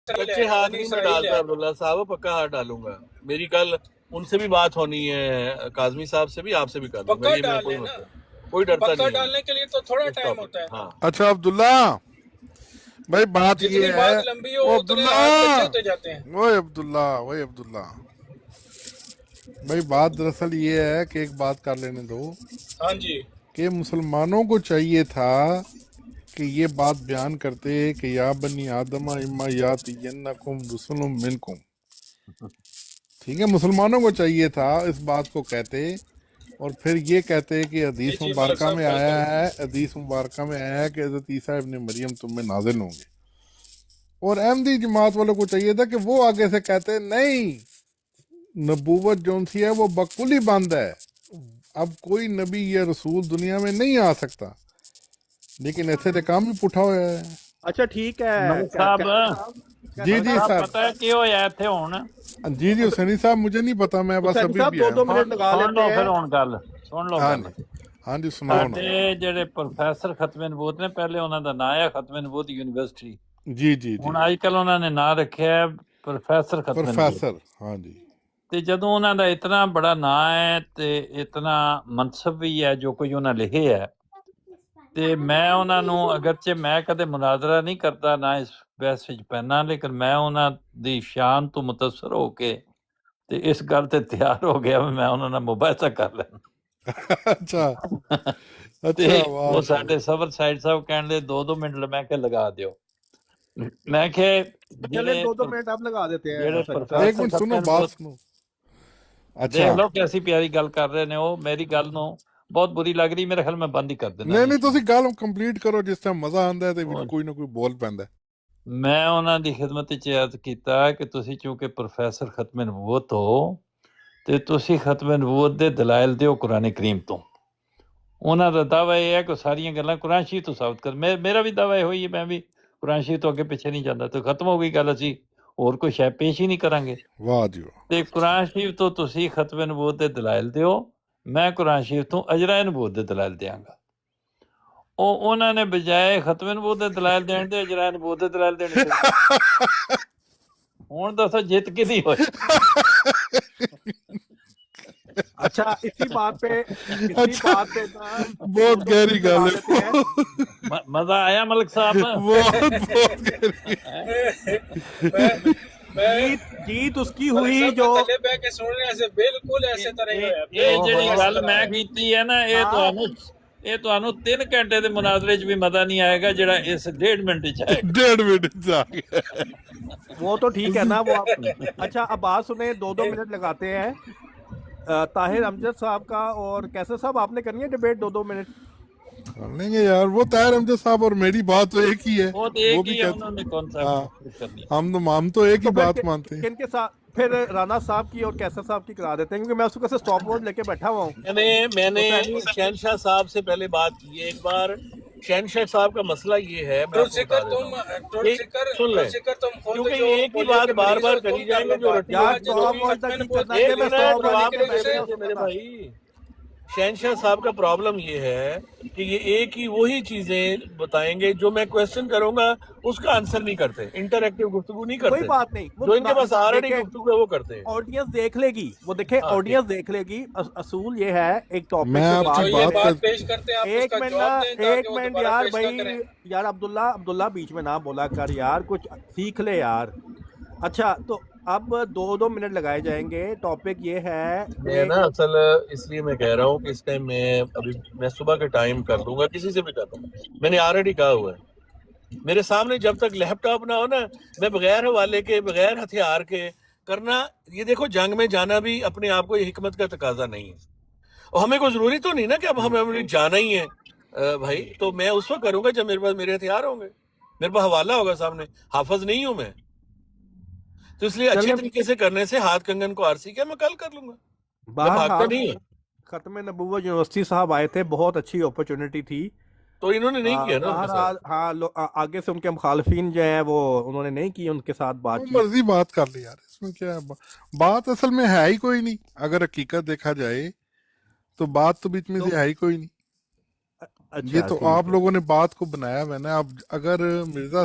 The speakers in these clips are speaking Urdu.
کچے ہاتھ نہیں میں ڈالتا عبداللہ صاحب، پکا ہاتھ ڈالوں گا. میری کل ان سے بھی بات ہونی ہے، کاظمی صاحب سے بھی، آپ سے بھی کر دوں گا. یہ میں کوئی ڈرتا نہیں ہے. ڈالنے کے لیے تو تھوڑا ٹائم ہوتا ہے. ہاں اچھا عبداللہ بھائی بات یہ جتنی ہے، بات لمبی ہو وہ اتنے ہاتھ کچے ہوتے عبداللہ جاتے ہیں. وہی عبداللہ بھائی بات دراصل یہ ہے کہ ایک بات کر لینے دو ہاں جی. کہ مسلمانوں کو چاہیے تھا کہ یہ بات بیان کرتے کہ یا بنی آدم اما یاتینکم رسل منکم. ٹھیک ہے، مسلمانوں کو چاہیے تھا اس بات کو کہتے، اور پھر یہ کہتے کہ حدیث جی ملک مبارکہ صاحب میں بالکل. آیا ہے کہ حضرت عیسیٰ ابن مریم تم میں نازل ہوں گے. اور احمدی جماعت والوں کو چاہیے تھا کہ وہ آگے سے کہتے نہیں، نبوت جون سی ہے وہ بکلی بند ہے، اب کوئی نبی یا رسول دنیا میں نہیں آ سکتا. لیکن ایسے تو کام بھی پٹھا ہوا ہے. اچھا ٹھیک ہے ملک صاحب جی ملک جی صاحب صاحب، پتہ ہے کی ہویا اتنے ہوں جی حسینی صاحب مجھے نہیں پتا، میں بس حسینی ابھی صاحب بھی دو آیا دو ہوں. منٹ لگا سن لیتے لو پھر ہیں. ہوں گل سن لو ہاں گل. جی ہاں جی سناؤ نا. ساڈے جڑے پروفیسر ختم نبوت نے، پہلے انہوں دا نام ہے ختم نبوت یونیورسٹی، جی جی جی ہن اج کل انہوں نے نام رکھیا ہے پروفیسر ختم نبوت. پروفیسر، ہاں جی تے جدوں انہوں دا اتنا بڑا نام ہے تے اتنا منصب بھی ہے جو کوئی انہوں لکھے ہے، تے میں انہوں نو اگرچہ میں کدے مناظرہ نہیں کرتا نہ اس بحث وچ پینا، لیکن میں انہوں دی شان تو متاثر ہو کے تے اس گل تے تیار ہو گیا میں انہوں نے مباحثہ کر لینا. اچھا تے اچھا، وہ ماشاء ساڈے اللہ. صبر سائڈ صاحب کہن دے 2 منٹ میں کہ لگا دیو. میں کہ چلے جڑے 2 منٹ اب لگا دیتے ہیں جڑے حسینی صاحب. ایک پروفیسر منٹ ختم سنو، بات نبوت سنو. دیکھ اچھا لو کیسی پیاری گل کر رہے نے، وہ میری گل نو بہت بری لگ رہی، میرے خیال میں بند ہی کر دینا نہیں جی. نہیں، تسی گل کمپلیٹ کرو، جس ٹائم مزہ آندا ہے تو اور کوئی نہ کوئی بول پیندا ہے. میں انہاں دی خدمت وچ عرض کیتا کہ تسی چونکہ پروفیسر ختم نبوت ہو تے تسی ختم نبوت دے دلائل دیو قرآن کریم تو. انہاں دا دعویٰ یہ ہے کہ ساریاں گلاں قرآن شریف تو ثابت کر. میرا بھی دعویٰ یہ ہوئی ہے، میں بھی قرآن شریف تو اگے پیچھے نہیں جاندا، تو ختم ہو گئی گل، اسی اور کوئی شے پیش ہی نہیں کریں گے. واہ جی واہ. تے قرآن شریف تو تسی ختم نبوت دے دلائل دیو، میں قرآن شریف تو اجرائے نبوت دے دلائل دیاں گا. انہوں نے بجائے ختم نبوت دے دلائل دین دے اجرائے نبوت دے دلائل دینے شروع کر. ہن دسو جت کدی ہوئی. اچھا اسی بات پہ اچھا، نا بہت 2 گہری منٹ گل لگا لیتے ہیں. ہے. مزہ آیا ملک صاحب؟ بہت گہری. جیت اس کی ملک ہوئی صاحب جو تھلے بہ کے سن رہے ہیں سے بالکل ایسے طرح ہی ہویا. یہ جڑی بالکل گل میں کیتی ہے نا، یہ تانوں 3 گھنٹے دے مناظرے چ بھی مزہ نہیں آئے گا جڑا اس 1.5 منٹ چ آئے گا. 1.5 منٹ آ گیا. وہ تو ٹھیک ہے نا وہ اچھا اب بات سنیں، 2 منٹ لگاتے ہیں. طاہر امجد صاحب کا اور کیسر صاحب آپ نے کرنی ہے ڈیبیٹ 2 منٹ؟ کر لیں گے یار، وہ طاہر امجد صاحب اور میری بات تو ایک ہی ہے. وہ تو وہ ایک بھی ہی ہے، کہتے انہوں نے کون سا ہاں، کرنی. ہم تو ایک ہی تو پھر بات مانتے ہیں. کن کے ساتھ پھر رانا صاحب کی اور کیسر صاحب کی کرا دیتے ہیں، کیونکہ میں اس وقت سے سٹاپ واچ لے کے بیٹھا ہوا ہوں. میں نے حسینی شہنشاہ صاحب سے پہلے بات کی ہے ایک بار. شہنشاہ صاحب کا مسئلہ یہ ہے، میں آپ کو بتا دیتا ہوں. سن لیں، تم خود کیونکہ جو یہ ایک ہی پولیو بات کے بار مریض بار ہو، کری تم جائیں کر گے لو جو بات. رٹی یار ہوگی آج وہ سٹاپ ہوگی. واچ تک نہیں کرنا ایک کہ میں منٹ سٹاپ واچ جواب لے تو کے دینے بیٹھ دیجیے میرے گیا. بھائی. شہنشاہ صاحب کا پرابلم یہ ہے کہ یہ ایک ہی وہی چیزیں بتائیں گے جو میں کویسچن کروں گا اس کا آنسر نہیں کرتے، انٹریکٹیو گفتگو نہیں کوئی کرتے. بات نہیں، وہ جو ان کے پاس آلریڈی دیکھیں گفتگو ہے وہ کرتے ہیں. آڈینس دیکھ لے گی، وہ دیکھیں ہاں ٹھیک. آڈینس دیکھ لے گی. اصول یہ ہے ایک ٹاپک میں پہ آپ بات کی یہ بات کا بات پیش کرتے ہیں، آپ اس ایک کا منٹ جواب دیں تاکہ وہ دوبارہ یار پیش نہ بھائی، کریں. یار عبداللہ بیچ میں نہ بولا کر یار، کچھ سیکھ لے یار. اچھا تو اب 2 منٹ لگائے جائیں گے. ٹاپک یہ ہے میں کہ نا اصل اس لیے میں کہہ رہا ہوں کہ اس ٹائم میں صبح کے ٹائم کر دوں گا، کسی سے بھی کر دوں گا. میں نے آلریڈی کہا ہوا ہے میرے سامنے جب تک لیپ ٹاپ نہ ہو نا، میں بغیر حوالے کے بغیر ہتھیار کے کرنا. یہ دیکھو جنگ میں جانا بھی اپنے آپ کو یہ حکمت کا تقاضا نہیں ہے، اور ہمیں کوئی ضروری تو نہیں نا کہ اب ہمیں جانا ہی ہے بھائی. تو میں اس وقت کروں گا جب میرے پاس میرے ہتھیار ہوں گے، میرے پاس حوالہ ہوگا سامنے. حافظ نہیں ہوں میں، تو اس لیے اچھے چلیں طریقے سے کرنے سے ہاتھ کنگن کو آرسی کیا میں کل کر لوں گا. میں بھاگتا بہرحال نہیں ہوں. ختم نبوت یونیورسٹی صاحب آئے تھے، بہت اچھی اپرچونٹی تھی. تو انہوں نے نہیں کیا نا ان کے بہرحال ساتھ. ہاں آگے سے ان کے مخالفین جو ہیں وہ انہوں نے نہیں کی ان کے ساتھ بات وہ چیت. مرضی بات کر لی یار، اس میں کیا ہے. بات اصل میں ہے ہی کوئی نہیں، اگر حقیقت دیکھا جائے تو بات تو بیچ میں سے ہے ہی کوئی نہیں. یہ اچھا تو ٹھیک آپ ہے. لوگوں نے بات کو بنایا ہوا ہے نا. اب اگر مرزا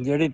ਜਿਹੜੀ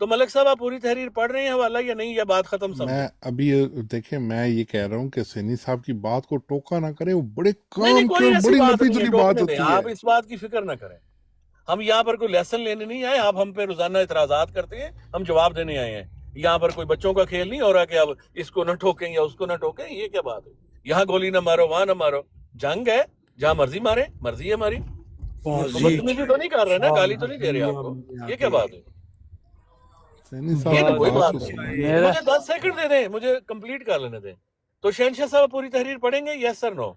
تو ملک صاحب آپ پوری تحریر پڑھ رہے ہیں حوالہ یا نہیں، یا بات ختم سمجھیں؟ میں ابھی دیکھیں میں یہ کہہ رہا ہوں کہ حسینی صاحب کی بات کو ٹوکا نہ کرے، وہ بڑے نہیں کام کی کوئی اور ایسی بڑی بات لمبی نہیں ہے، چلی بات ٹوکنے دیں، ہوتی آپ ہے۔ اس بات کی فکر نہ کریں۔ ہم یہاں پر کوئی لیسن لینے نہیں آئے، آپ ہم پہ روزانہ اعتراضات کرتے ہیں، ہم جواب دینے آئے ہیں۔ یہاں پر کوئی بچوں کا کھیل نہیں ہو رہا کہ اب اس کو نہ ٹھوکیں یا اس کو نہ ٹھوکیں، یہ کیا بات ہے؟ یہاں گولی نہ مارو، وہاں نہ مارو، جنگ ہے، جہاں مرضی مارے، مرضی ہے ہماری۔ بدتمیزی تو نہیں کر رہے نا، گالی تو نہیں دے رہے آپ کو، یہ کیا بات ہے؟ حسینی یہ صاحب نا کی کوئی بات بات کو نہیں، سنیں۔ میرا مجھے 10 سیکنڈ دے دیں، مجھے کمپلیٹ کر لینے دیں۔ تو شہنشاہ صاحب پوری تحریر پڑھیں گے، یس سر نو؟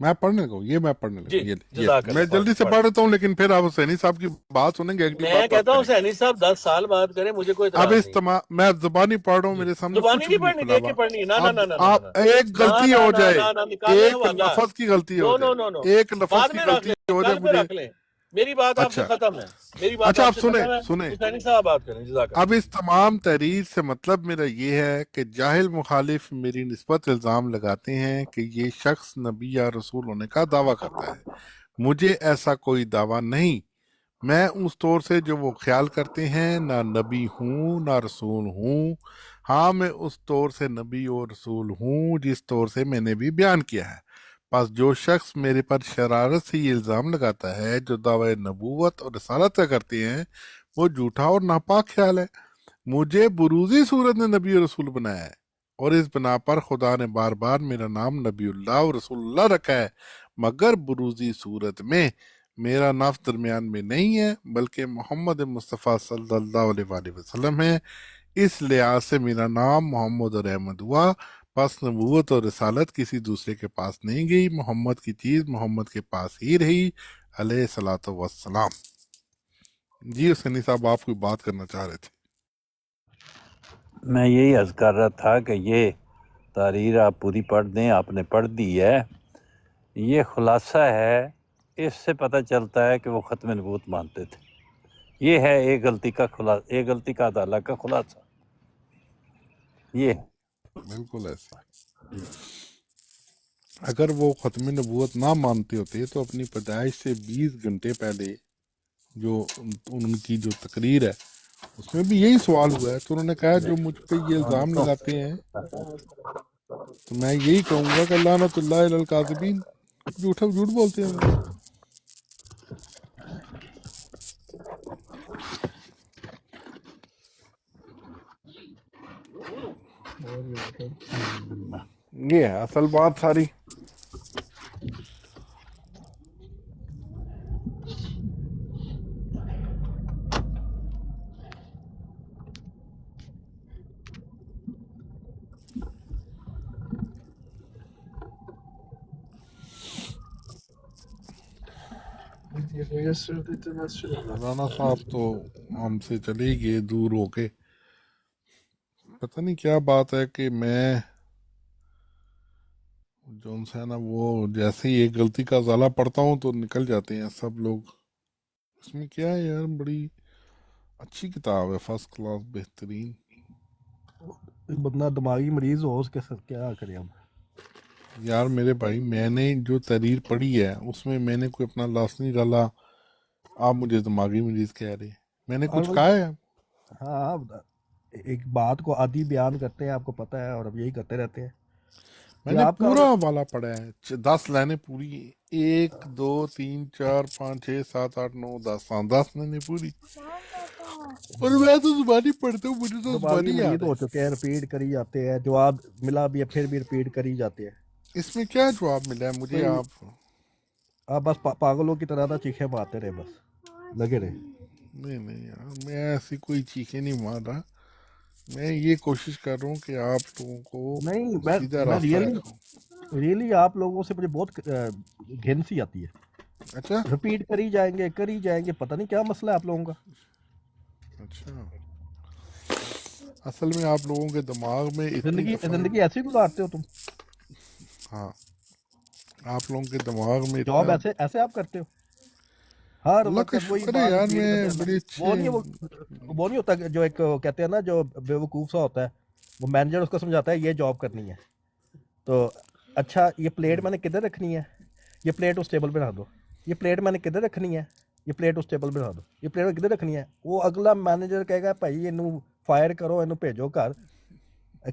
میں پڑھنے لگا ہوں، یہ میں پڑھنے لگا جی ہوں، یہ جزاک میں اللہ، جلدی سے پڑھ پڑھ دیتا ہوں، لیکن پھر آپ حسینی صاحب کی بات سنیں گے، اگلی میں بات کہتا ہوں کریں گے۔ سینی صاحب 10 سال بات کریں، مجھے کوئی اب اعتراض اس نہیں۔ میں زبانی پڑھ رہا ہوں، جی میرے سامنے زبانی کچھ بھی نہیں نہیں پڑھنی، کھلا دیکھ کے ہوا۔ پڑھنی ہے، نہ نہ نہ نہ نہ آپ ایک غلطی ہو جائے، نکالیں ایک حوالہ، لفظ کی غلطی ہو نو نو جائے، نو نو، ایک لفظ بعد کی میں رکھ غلطی لیں، ہو جائے کل پہ مجھے۔ رکھ لیں، میری بات آپ سے اچھا ختم ہے، میری بات اچھا، آپ آپ سے سنیں ختم ہے، سنیں، سینی صاحب بات کریں، جزاک اب اللہ۔ اس تمام تحریر سے مطلب میرا یہ ہے کہ جاہل مخالف میری نسبت الزام لگاتے ہیں کہ یہ شخص نبی یا رسول ہونے کا دعویٰ کرتا ہے۔ مجھے ایسا کوئی دعویٰ نہیں، میں اس طور سے جو وہ خیال کرتے ہیں نہ نبی ہوں نہ رسول ہوں۔ ہاں میں اس طور سے نبی اور رسول ہوں جس طور سے میں نے بھی بیان کیا ہے۔ پس جو شخص میرے پر شرارت سے یہ الزام لگاتا ہے جو دعوی نبوت اور رسالت کا کرتے ہیں، وہ جھوٹا اور ناپاک خیال ہے۔ مجھے بروزی صورت نے نبی اور رسول بنایا ہے، اور اس بنا پر خدا نے بار بار میرا نام نبی اللہ اور رسول اللہ رکھا ہے، مگر بروزی صورت میں میرا نفس درمیان میں نہیں ہے، بلکہ محمد مصطفیٰ صلی اللہ علیہ وآلہ وسلم ہے۔ اس لحاظ سے میرا نام محمد اور احمد ہوا، پس نبوت اور رسالت کسی دوسرے کے پاس نہیں گئی، محمد کی چیز محمد کے پاس ہی رہی علیہ الصلوۃ والسلام۔ جی حسینی صاحب آپ کوئی بات کرنا چاہ رہے تھے۔ میں یہی عرض کر رہا تھا کہ یہ تحریر آپ پوری پڑھ دیں، آپ نے پڑھ دی ہے، یہ خلاصہ ہے، اس سے پتہ چلتا ہے کہ وہ ختم نبوت مانتے تھے۔ یہ ہے ایک غلطی کا خلاصہ، ایک غلطی کا ادالہ کا خلاصہ یہ ہے۔ بالکل ایسا ہے۔ اگر وہ ختم نبوت نہ مانتے ہوتے تو اپنی پیدائش سے 20 گھنٹے پہلے جو ان کی جو تقریر ہے اس میں بھی یہی سوال ہوا ہے، تو انہوں نے کہا جو مجھ پہ یہ الزام لگاتے ہیں تو میں یہی کہوں گا کہ لعنت اللہ علی الکاذبین، جھوٹ بولتے ہیں وہ۔ یہ ہے اصل بات ساری۔ رانا صاحب تو ہم سے چلے گئے دور ہو کے، پتہ نہیں کیا بات ہے کہ میں جون سے نا وہ جیسے ہی ایک غلطی کا ازالہ پڑھتا ہوں تو نکل جاتے ہیں سب لوگ۔ اس میں کیا ہے یار، بڑی اچھی کتاب ہے، فرسٹ کلاس، بہترین۔ بندہ دماغی مریض ہو اس کے ساتھ کیا کرے ہم؟ یار میرے بھائی میں نے جو تحریر پڑھی ہے اس میں میں نے کوئی اپنا لاس نہیں ڈالا، آپ مجھے دماغی مریض کہہ رہے ہیں، میں نے کچھ کہا ہے؟ ہاں ایک بات کو آدھی بیان کرتے ہیں، آپ کو پتہ ہے، اور اب یہی کرتے رہتے ہیں۔ میں نے پورا حوالہ پڑھا ہے، 10 لائنیں پوری، 1 2 3 4 5 6 7 8 9 10 10 لائنیں پوری، اور میں تو زبانی پڑھتا ہوں، مجھے تو دماغی زبانی یاد مریض ہے۔ ہو چکے ہیں، رپیٹ کری جاتے ہیں، جواب ملا بھی ہے پھر بھی رپیٹ کری جاتے ہیں۔ اس میں کیا جواب ملا ہے مجھے؟ آپ بس پاگلوں کی طرح نہ چیخیں مارتے رہے، بس لگے رہے۔ نہیں یار، میں ایسی کوئی چیخیں نہیں مار رہا، میں یہ کوشش کر رہا ہوں کہ آپ لوگوں کو نہیں سیدھا میں راستہ دکھاؤں۔ ریئلی آپ لوگوں سے مجھے بہت گھن سی آتی ہے، اچھا رپیٹ کری جائیں گے، پتہ نہیں کیا مسئلہ ہے آپ لوگوں کا۔ اچھا، اصل میں آپ لوگوں کے دماغ میں اتنی دفعہ، زندگی ایسی گزارتے ہو تم؟ ہاں آپ لوگوں کے دماغ میں جاب اتنا، ایسے آپ کرتے ہو ہر اللہ کا وقت وہی شکر ہے بات یار، repeat میں کرتے بڑے رہنا۔ اچھے، وہ نہیں ہوتا جو ایک کہتے ہیں نا، جو بے وقوف سا ہوتا ہے، وہ مینیجر اس کو سمجھاتا ہے یہ جاب کرنی ہے، تو اچھا یہ پلیٹ میں نے کدھر رکھنی ہے، یہ پلیٹ اس ٹیبل پہ رکھ دو، یہ پلیٹ میں نے کدھر رکھنی ہے، ਇਹ ਪਲੇਟ ਉਸ ਟੇਬਲ 'ਤੇ ਰੱਖ ਦਿਓ, ਇਹ ਪਲੇਟ ਕਿੱਧਰ ਰੱਖਣੀ ਹੈ? ਉਹ ਅਗਲਾ ਮੈਨੇਜਰ ਕਹੇਗਾ ਭਾਈ ਇਹਨੂੰ ਫਾਇਰ ਕਰੋ, ਇਹਨੂੰ ਭੇਜੋ ਘਰ।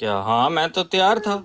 کیا ہاں میں تو تیار تھا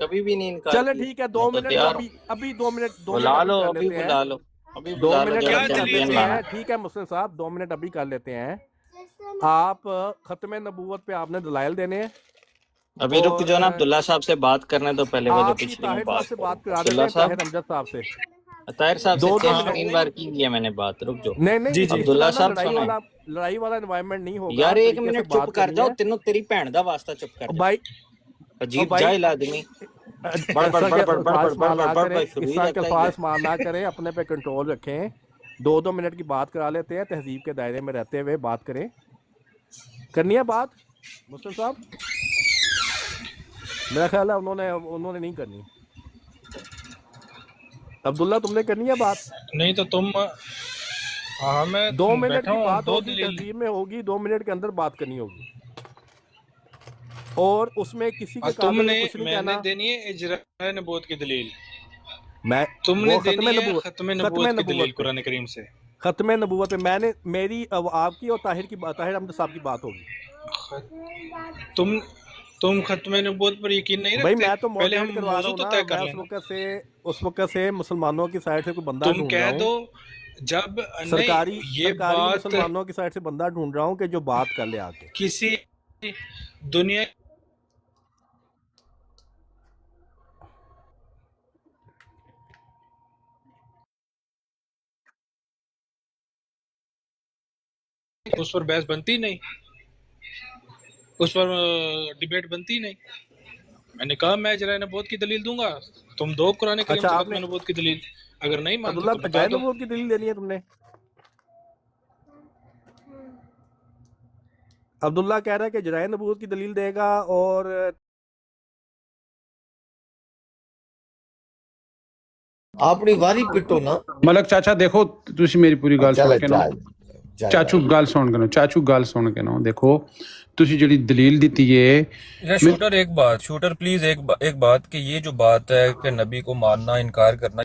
کبھی بھی نہیں انکار چلے کیا ٹھیک ہے میں 2 تو منٹ تیار ابھی ہوں ابھی 2 منٹ بلا ابھی لو کر ابھی لیتے ہیں بلا لو ابھی 2 بلا لو منٹ ذرا کیا ابھی کر دلیل چیمپئن لیتے ہے؟ لانا ہیں ٹھیک ہے مسلم صاحب 2 منٹ ابھی کر لیتے ہیں آپ ختم نبوت پہ آپ نے دلائل دینے ہیں ابھی رک اور جو نا عبداللہ صاحب سے بات کرنے تو پہلے وہ جو آپ کی پچھلی میں طاہر صاحب بات سے کروں بات کرا دیتے عبداللہ ہیں صاحب طاہر امجد صاحب سے طاہر صاحب سے 2 3 منٹ بار کی ہے میں نے بات رک جو نہیں نہیں جی اس جی اس عبداللہ طرح نا صاحب سنیں لڑائی والا انوائرمنٹ نہیں ہوگا یار 1 طریقے سے منٹ چپ بات کر کرنی جاؤ ہے تینوں تیری بھین دا واسطہ چپ کر اور جا بھائی عجیب بھائی جاہل آدمی بڑ اس بڑ طرح بڑ کے بڑ بڑ الفاظ بڑ بڑ استعمال بڑ نہ بڑ کریں بڑ شروع اس ہی طرح کے رہتا ہے الفاظ یہ استعمال نہ کریں اپنے پہ کنٹرول رکھیں 2 منٹ کی بات کرا لیتے ہیں تہذیب کے دائرے میں رہتے ہوئے بات کریں کرنی ہے بات مسلم صاحب میرا خیال ہے انہوں نے نہیں کرنی عبداللہ تم نے کرنی ہے بات نہیں تو تم ہاں میں 2 منٹ بیٹھا کی ہوں بات دو ہوگی دلیل تہذیب میں ہوگی 2 منٹ کے اندر بات کرنی ہوگی اور اس میں کسی اور کے قابل میں کچھ نہیں میں نے کہنا دینی ہے اجراء نبوت کی دلیل میں تم نے وہ دینی ہے ختم نبوت کی دلیل پہ قرآن کریم سے ختم نبوت پہ میں نے میری آپ کی اور طاہر احمد صاحب کی بات ہوگی تم ختم نبوت پر یقین نہیں بھائی رکھتے؟ میں تو پہلے ماڈریٹ ہم کروا رہا موضوع ہوں تو نا طے میں کر لینا اس وقت سے مسلمانوں کی سائڈ سے کوئی بندہ تم ڈھونڈ رہا کہہ ہوں دو جب نہیں یہ سرکاری بات مسلمانوں کی سائڈ سے بندہ ڈھونڈ رہا ہوں کہ جو بات کر لے آ کے کسی دنیا اس پر بحث بنتی نہیں، اس پر ڈیبیٹ بنتی نہیں. میں نے کہا میں اجراء نبوت کی دلیل دوں گا، تم دو قرآن کریم اچھا سے آپ ختم نے نبوت کی دلیل، اگر نہیں مانتے عبداللہ تو بتا اجراء دو. نبوت کی دلیل دینی ہے تم نے عبداللہ کہہ رہا ہے کہ اجراء نبوت کی دلیل دے گا اور ਆਪਣੀ ਵਾਰੀ ਪਿੱਟੋ ਨਾ ਮਲਕ ਚਾਚਾ ਦੇਖੋ ਤੁਸੀਂ ਮੇਰੀ ਪੂਰੀ ਗੱਲ ਚੱਲ ਸੁਣ ਕੇ ਨਾ ਚਾਚੂ ਗੱਲ ਸੁਣ ਕੇ ਨਾ ਦੇਖੋ ਤੁਸੀਂ ਜਿਹੜੀ ਦਲੀਲ ਦਿੱਤੀ ਏ شوٹر ایک بات، شوٹر پلیز ایک بات کہ یہ جو بات ہے کہ نبی کو ماننا انکار کرنا